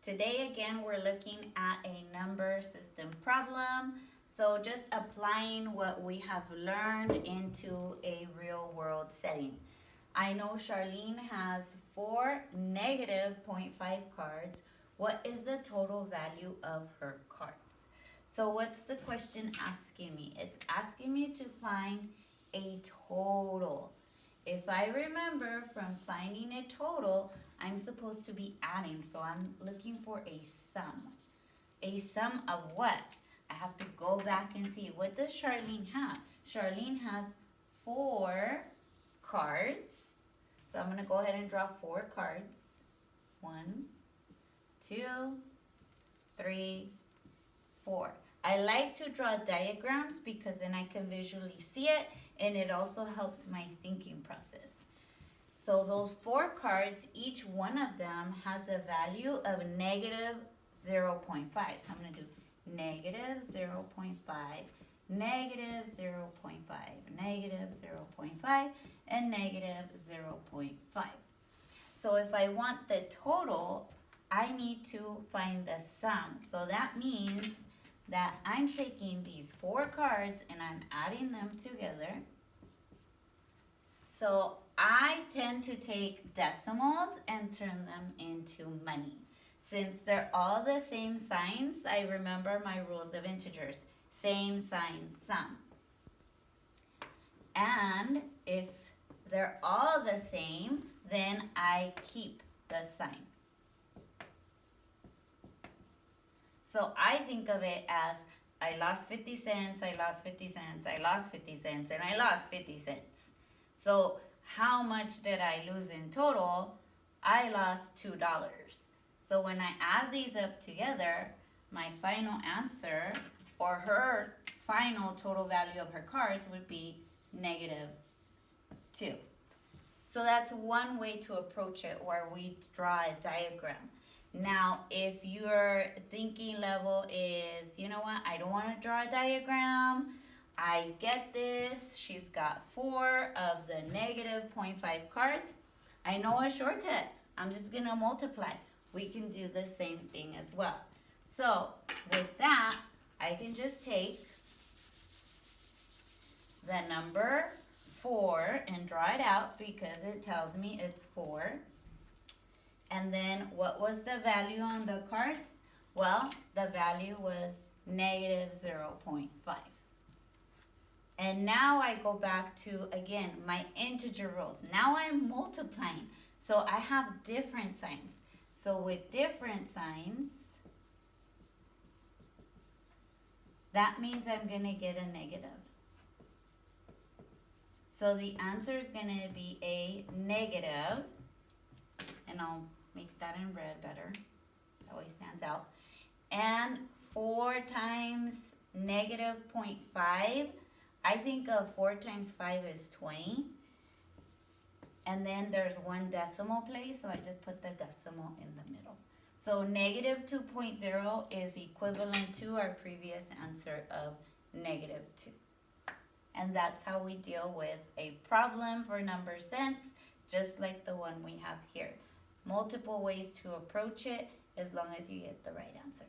Today again we're looking at a number system problem. So just applying what we have learned into a real world setting. I know Charlene has 4 negative 0.5 cards. What is the total value of her cards? So what's the question asking me? It's asking me to find a total. If I remember from finding a total, I'm supposed to be adding. So I'm looking for a sum. A sum of what? I have to go back and see. What does Charlene have? Charlene has 4 cards. So I'm going to go ahead and draw 4 cards. 1, 2, 3, 4. I like to draw diagrams because then I can visually see it, and it also helps my thinking process. So those 4 cards, each one of them has a value of negative 0.5. So I'm going to do negative 0.5, negative 0.5, negative 0.5, and negative 0.5. So if I want the total, I need to find the sum. So that means that I'm taking these 4 cards and I'm adding them together. So I tend to take decimals and turn them into money. Since they're all the same signs, I remember my rules of integers. Same sign, sum. And if they're all the same, then I keep the sign. So I think of it as I lost 50 cents, I lost 50 cents, I lost 50 cents, and I lost 50 cents. So how much did I lose in total? I lost $2. So when I add these up together, my final answer, or her final total value of her cards, would be negative 2. So that's one way to approach it, where we draw a diagram. Now, if your thinking level is, you know what, I don't want to draw a diagram, I get this, she's got 4 of the negative 0.5 cards, I know a shortcut, I'm just going to multiply. We can do the same thing as well. So, with that, I can just take the number 4 and draw it out because it tells me it's 4. And then what was the value on the cards? Well, the value was negative 0.5. And now I go back to, again, my integer rules. Now I'm multiplying. So I have different signs. So with different signs, that means I'm going to get a negative. So the answer is going to be a negative, and I'll make that in red better. That way it stands out. And 4 times negative 0.5, I think of 4 times 5 is 20. And then there's 1 decimal place, so I just put the decimal in the middle. So negative 2.0 is equivalent to our previous answer of negative 2. And that's how we deal with a problem for number sense, just like the one we have here. Multiple ways to approach it as long as you get the right answer.